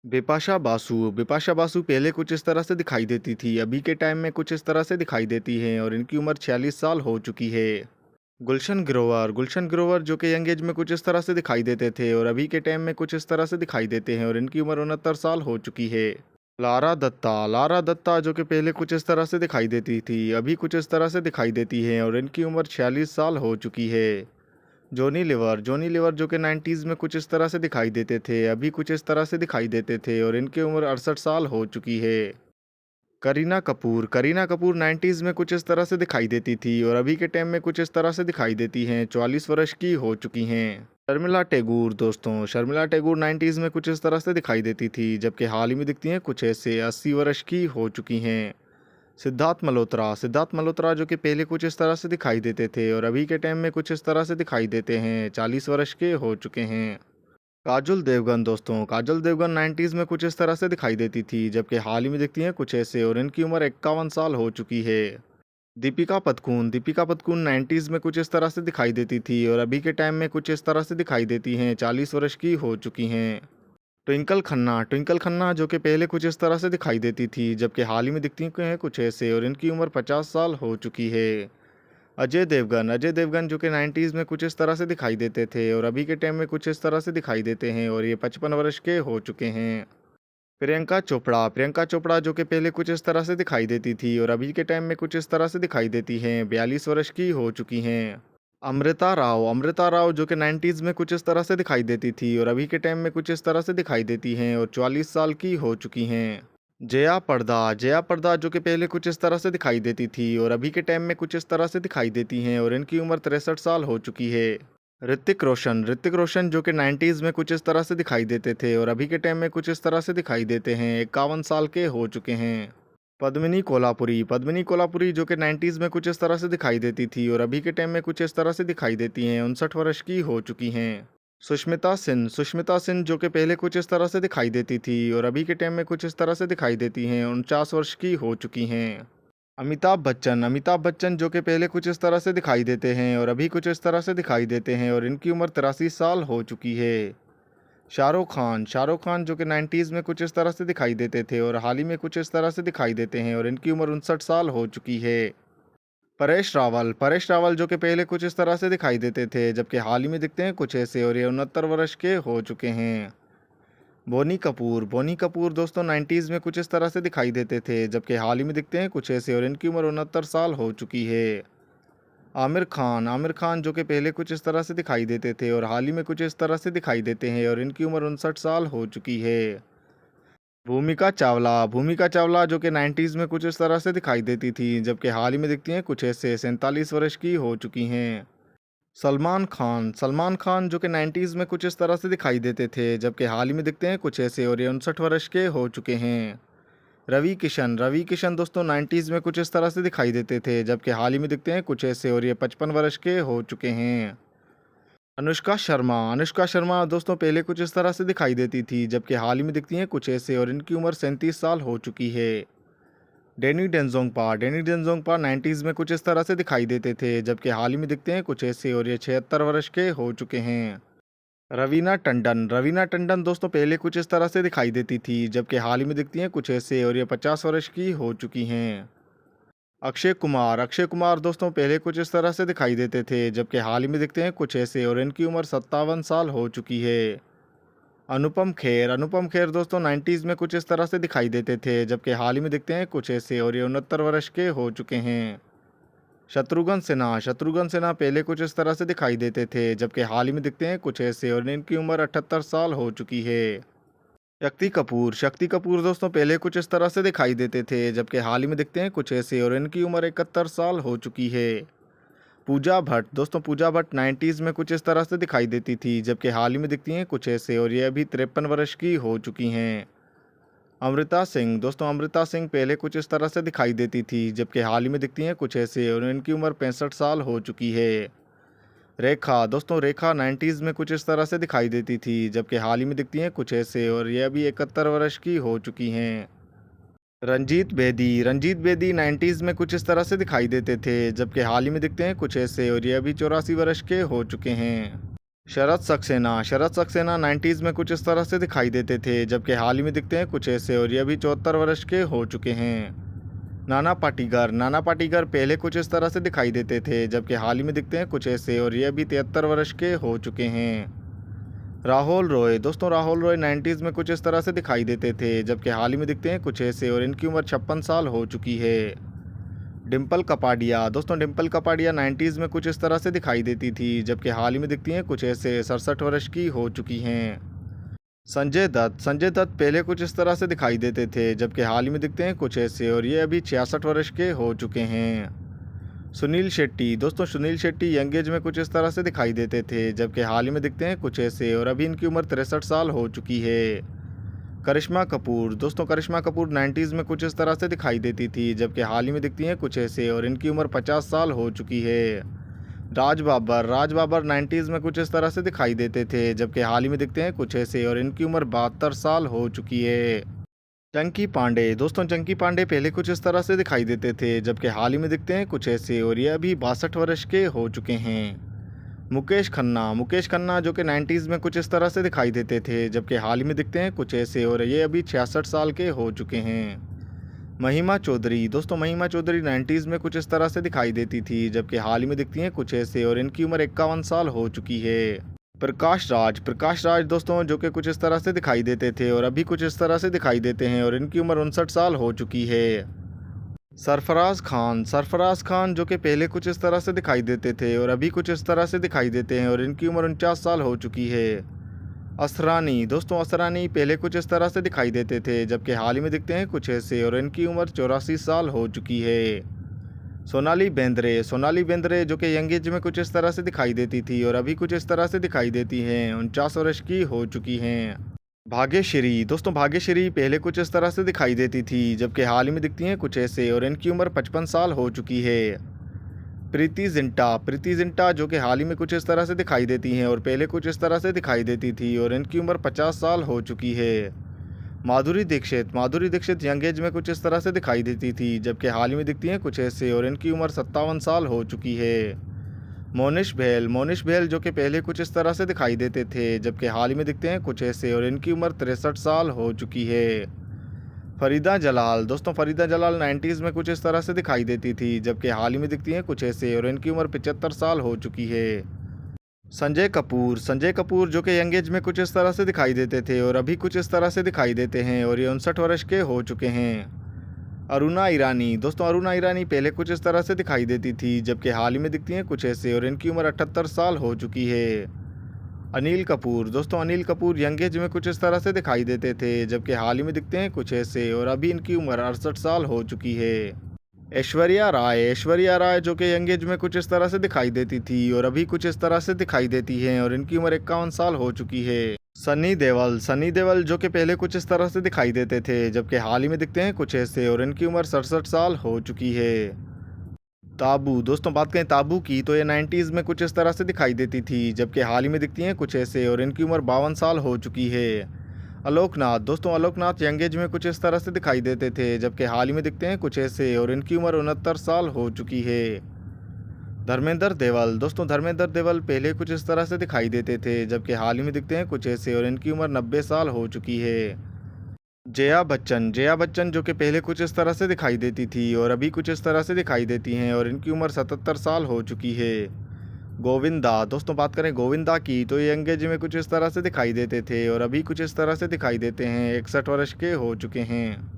बिपाशा बासु पहले कुछ इस तरह से दिखाई देती थी, अभी के टाइम में कुछ इस तरह से दिखाई देती हैं और इनकी उम्र 46 साल हो चुकी है। गुलशन ग्रोवर जो कि यंग एज में कुछ इस तरह से दिखाई देते थे और अभी के टाइम में कुछ इस तरह से दिखाई देते हैं और इनकी उम्र 69 साल हो चुकी है। लारा दत्ता जो कि पहले कुछ इस तरह से दिखाई देती थी, अभी कुछ इस तरह से दिखाई देती हैं और इनकी उम्र 46 साल हो चुकी है। जॉनी लीवर जो कि 90s में कुछ इस तरह से दिखाई देते थे, अभी कुछ इस तरह से दिखाई देते थे और इनकी उम्र 68 साल हो चुकी है। करीना कपूर 90s में कुछ इस तरह से दिखाई देती थी और अभी के टाइम में कुछ इस तरह से दिखाई देती हैं, 44 वर्ष की हो चुकी हैं। शर्मिला टैगोर 90s में कुछ इस तरह से दिखाई देती थी, जबकि हाल ही में दिखती हैं कुछ ऐसे 80 वर्ष की हो चुकी हैं। सिद्धार्थ मल्होत्रा जो कि पहले कुछ इस तरह से दिखाई देते थे और अभी के टाइम में कुछ इस तरह से दिखाई देते हैं, 40 वर्ष के हो चुके हैं। काजल देवगन 90s में कुछ इस तरह से दिखाई देती थी, जबकि हाल ही में दिखती हैं कुछ ऐसे और इनकी उम्र 51 साल हो चुकी है। दीपिका पदुकोण 90s में कुछ इस तरह से दिखाई देती थी और अभी के टाइम में कुछ इस तरह से दिखाई देती हैं, 40 वर्ष की हो चुकी हैं। ट्विंकल खन्ना जो कि पहले कुछ इस तरह से दिखाई देती थी, जबकि हाल ही में दिखती हैं कुछ ऐसे और इनकी उम्र 50 साल हो चुकी है। अजय देवगन जो कि 90s में कुछ इस तरह से दिखाई देते थे और अभी के टाइम में कुछ इस तरह से दिखाई देते हैं और ये 55 वर्ष के हो चुके हैं। प्रियंका चोपड़ा जो कि पहले कुछ इस तरह से दिखाई देती थी और अभी के टाइम में कुछ इस तरह से दिखाई देती हैं, 42 वर्ष की हो चुकी हैं। अमृता राव जो कि 90s में कुछ इस तरह से दिखाई देती थी और अभी के टाइम में कुछ इस तरह से दिखाई देती हैं और 44 साल की हो चुकी हैं। जया पर्दा जो कि पहले कुछ इस तरह से दिखाई देती थी और अभी के टाइम में कुछ इस तरह से दिखाई देती हैं और इनकी उम्र 63 साल हो चुकी है। ऋतिक रोशन जो कि 90s में कुछ इस तरह से दिखाई देते थे और अभी के टाइम में कुछ इस तरह से दिखाई देते हैं, 51 साल के हो चुके हैं। पद्मिनी कोल्हापुरी जो कि 90s में कुछ इस तरह से दिखाई देती थी और अभी के टाइम में कुछ इस तरह से दिखाई देती हैं, 59 वर्ष की हो चुकी हैं। सुष्मिता सिंह जो कि पहले कुछ इस तरह से दिखाई देती थी और अभी के टाइम में कुछ इस तरह से दिखाई देती हैं, 49 वर्ष की हो चुकी हैं। अमिताभ बच्चन जो कि पहले कुछ इस तरह से दिखाई देते हैं और अभी कुछ इस तरह से दिखाई देते हैं और इनकी उम्र 83 साल हो चुकी है। शाहरुख खान जो कि 90s में कुछ इस तरह से दिखाई देते थे और हाल ही में कुछ इस तरह से दिखाई देते हैं और इनकी उम्र 59 साल हो चुकी है। परेश रावल जो कि पहले कुछ इस तरह से दिखाई देते थे, जबकि हाल ही में दिखते हैं कुछ ऐसे और ये 69 वर्ष के हो चुके हैं। बोनी कपूर दोस्तों 90s में कुछ इस तरह से दिखाई देते थे, जबकि हाल ही में दिखते हैं कुछ ऐसे और इनकी उम्र 69 साल हो चुकी है। आमिर खान जो कि पहले कुछ इस तरह से दिखाई देते थे और हाल ही में कुछ इस तरह से दिखाई देते हैं और इनकी उम्र 59 साल हो चुकी है। भूमिका चावला जो कि 90s में कुछ इस तरह से दिखाई देती थी, जबकि हाल ही में दिखती हैं कुछ ऐसे 47 वर्ष की हो चुकी हैं। सलमान खान जो कि 90s में कुछ इस तरह से दिखाई देते थे, जबकि हाल ही में दिखते हैं कुछ ऐसे और ये 59 वर्ष के हो चुके हैं। रवि किशन दोस्तों 90s में कुछ इस तरह से दिखाई देते थे, जबकि हाल ही में दिखते हैं कुछ ऐसे और ये 55 वर्ष के हो चुके हैं। अनुष्का शर्मा दोस्तों पहले कुछ इस तरह से दिखाई देती थी, जबकि हाल ही में दिखती हैं कुछ ऐसे और इनकी उम्र 37 साल हो चुकी है। डैनी डेंजोंगपा 90s में कुछ इस तरह से दिखाई देते थे, जबकि हाल ही में दिखते हैं कुछ ऐसे और ये 76 वर्ष के हो चुके हैं। रवीना टंडन दोस्तों पहले कुछ इस तरह से दिखाई देती थी, जबकि हाल ही में दिखती हैं कुछ ऐसे और ये 50 वर्ष की हो चुकी हैं। अक्षय कुमार दोस्तों पहले कुछ इस तरह से दिखाई देते थे, जबकि हाल ही में दिखते हैं कुछ ऐसे और इनकी उम्र 57 साल हो चुकी है। अनुपम खेर दोस्तों 90s में कुछ इस तरह से दिखाई देते थे, जबकि हाल ही में दिखते हैं कुछ ऐसे और ये 69 वर्ष के हो चुके हैं। शत्रुघ्न सिन्हा पहले कुछ इस तरह से दिखाई देते थे, जबकि हाल ही में दिखते हैं कुछ ऐसे और इनकी उम्र 78 साल हो चुकी है। शक्ति कपूर दोस्तों पहले कुछ इस तरह से दिखाई देते थे, जबकि हाल ही में दिखते हैं कुछ ऐसे और इनकी उम्र 71 साल हो चुकी है। पूजा भट्ट 90s में कुछ इस तरह से दिखाई देती थी, जबकि हाल ही में दिखती हैं कुछ ऐसे और ये अभी 53 वर्ष की हो चुकी हैं। अमृता सिंह पहले कुछ इस तरह से दिखाई देती थी, जबकि हाल ही में दिखती हैं कुछ ऐसे और इनकी उम्र 65 साल हो चुकी है। रेखा 90s में कुछ इस तरह से दिखाई देती थी, जबकि हाल ही में दिखती हैं कुछ ऐसे और ये अभी 71 वर्ष की हो चुकी हैं। रंजीत बेदी 90s में कुछ इस तरह से दिखाई देते थे, जबकि हाल ही में दिखते हैं कुछ ऐसे और ये अभी 84 वर्ष के हो चुके हैं। शरद सक्सेना 90s में कुछ इस तरह से दिखाई देते थे, जबकि हाल ही में दिखते हैं कुछ ऐसे और ये अभी 74 वर्ष के हो चुके हैं। नाना पाटेकर पहले कुछ इस तरह से दिखाई देते थे, जबकि हाल ही में दिखते हैं कुछ ऐसे और ये अभी 73 वर्ष के हो चुके हैं। राहुल रॉय 90s में कुछ इस तरह से दिखाई देते थे, जबकि हाल ही में दिखते हैं कुछ ऐसे और इनकी उम्र 56 साल हो चुकी है। डिम्पल कपाडिया 90s में कुछ इस तरह से दिखाई देती थी, जबकि हाल ही में दिखती हैं कुछ ऐसे 67 वर्ष की हो चुकी हैं। संजय दत्त पहले कुछ इस तरह से दिखाई देते थे, जबकि हाल ही में दिखते हैं कुछ ऐसे और ये अभी 66 वर्ष के हो चुके हैं। सुनील शेट्टी यंग एज में कुछ इस तरह से दिखाई देते थे, जबकि हाल ही में दिखते हैं कुछ ऐसे और अभी इनकी उम्र 63 साल हो चुकी है। करिश्मा कपूर 90s में कुछ इस तरह से दिखाई देती थी, जबकि हाल ही में दिखती हैं कुछ ऐसे और इनकी उम्र 50 साल हो चुकी है। राज बाबर 90s में कुछ इस तरह से दिखाई देते थे, जबकि हाल ही में दिखते हैं कुछ ऐसे और इनकी उम्र 72 साल हो चुकी है। चंकी पांडे पहले कुछ इस तरह से दिखाई देते थे, जबकि हाल ही में दिखते हैं कुछ ऐसे और ये अभी 62 वर्ष के हो चुके हैं। मुकेश खन्ना जो कि 90s में कुछ इस तरह से दिखाई देते थे, जबकि हाल ही में दिखते हैं कुछ ऐसे और ये अभी 66 साल के हो चुके हैं। महिमा चौधरी 90s में कुछ इस तरह से दिखाई देती थी, जबकि हाल ही में दिखती हैं कुछ ऐसे और इनकी उम्र 51 साल हो चुकी है। प्रकाश राज जो कि कुछ इस तरह से दिखाई देते थे और अभी कुछ इस तरह से दिखाई देते हैं और इनकी उम्र 59 साल हो चुकी है। सरफराज खान जो कि पहले कुछ इस तरह से दिखाई देते थे और अभी कुछ इस तरह से दिखाई देते हैं और इनकी उम्र 49 साल हो चुकी है। असरानी पहले कुछ इस तरह से दिखाई देते थे, जबकि हाल ही में दिखते हैं कुछ ऐसे और इनकी उम्र 84 साल हो चुकी है। सोनाली बेंद्रे जो कि यंग एज में कुछ इस तरह से दिखाई देती थी और अभी कुछ इस तरह से दिखाई देती हैं, 49 वर्ष की हो चुकी हैं। भाग्यश्री पहले कुछ इस तरह से दिखाई देती थी, जबकि हाल ही में दिखती हैं कुछ ऐसे और इनकी उम्र 55 साल हो चुकी है। प्रीति जिंटा जो कि हाल ही में कुछ इस तरह से दिखाई देती हैं और पहले कुछ इस तरह से दिखाई देती थी और इनकी उम्र 50 साल हो चुकी है। माधुरी दीक्षित यंग एज में कुछ इस तरह से दिखाई देती थी, जबकि हाल ही में दिखती हैं कुछ ऐसे और इनकी उम्र 57 साल हो चुकी है। मोनिश बहल जो कि पहले कुछ इस तरह से दिखाई देते थे, जबकि हाल ही में दिखते हैं कुछ ऐसे और इनकी उम्र 63 साल हो चुकी है। फरीदा जलाल 90s में कुछ इस तरह से दिखाई देती थी, जबकि हाल ही में दिखती हैं कुछ ऐसे और इनकी उम्र 75 साल हो चुकी है। संजय कपूर जो कि यंग एज में कुछ इस तरह से दिखाई देते थे और अभी कुछ इस तरह से दिखाई देते हैं और ये 59 वर्ष के हो चुके हैं। अरुणा ईरानी पहले कुछ इस तरह से दिखाई देती थी, जबकि हाल ही में दिखती हैं कुछ ऐसे और इनकी उम्र 78 साल हो चुकी है। अनिल कपूर यंग एज में कुछ इस तरह से दिखाई देते थे, जबकि हाल ही में दिखते हैं कुछ ऐसे और अभी इनकी उम्र 68 साल हो चुकी है। ऐश्वर्या राय जो कि यंग एज में कुछ इस तरह से दिखाई देती थी और अभी कुछ इस तरह से दिखाई देती हैं और इनकी उम्र 51 साल हो चुकी है। सनी देओल जो कि पहले कुछ इस तरह से दिखाई देते थे, जबकि हाल ही में दिखते हैं कुछ ऐसे और इनकी उम्र 67 साल हो चुकी है। बात करें ताबू की तो ये 90s में कुछ इस तरह से दिखाई देती थी, जबकि हाल ही में दिखती हैं कुछ ऐसे और इनकी उम्र 52 साल हो चुकी है। आलोकनाथ यंग एज में कुछ इस तरह से दिखाई देते थे, जबकि हाल ही में दिखते हैं कुछ ऐसे और इनकी उम्र 69 साल हो चुकी है। धर्मेंद्र देवल पहले कुछ इस तरह से दिखाई देते थे, जबकि हाल ही में दिखते हैं कुछ ऐसे और इनकी उम्र 90 साल हो चुकी है। जया बच्चन जो कि पहले कुछ इस तरह से दिखाई देती थी और अभी कुछ इस तरह से दिखाई देती हैं और इनकी उम्र 77 साल हो चुकी है। बात करें गोविंदा की तो ये यंग एज में कुछ इस तरह से दिखाई देते थे और अभी कुछ इस तरह से दिखाई देते हैं, 61 वर्ष के हो चुके हैं।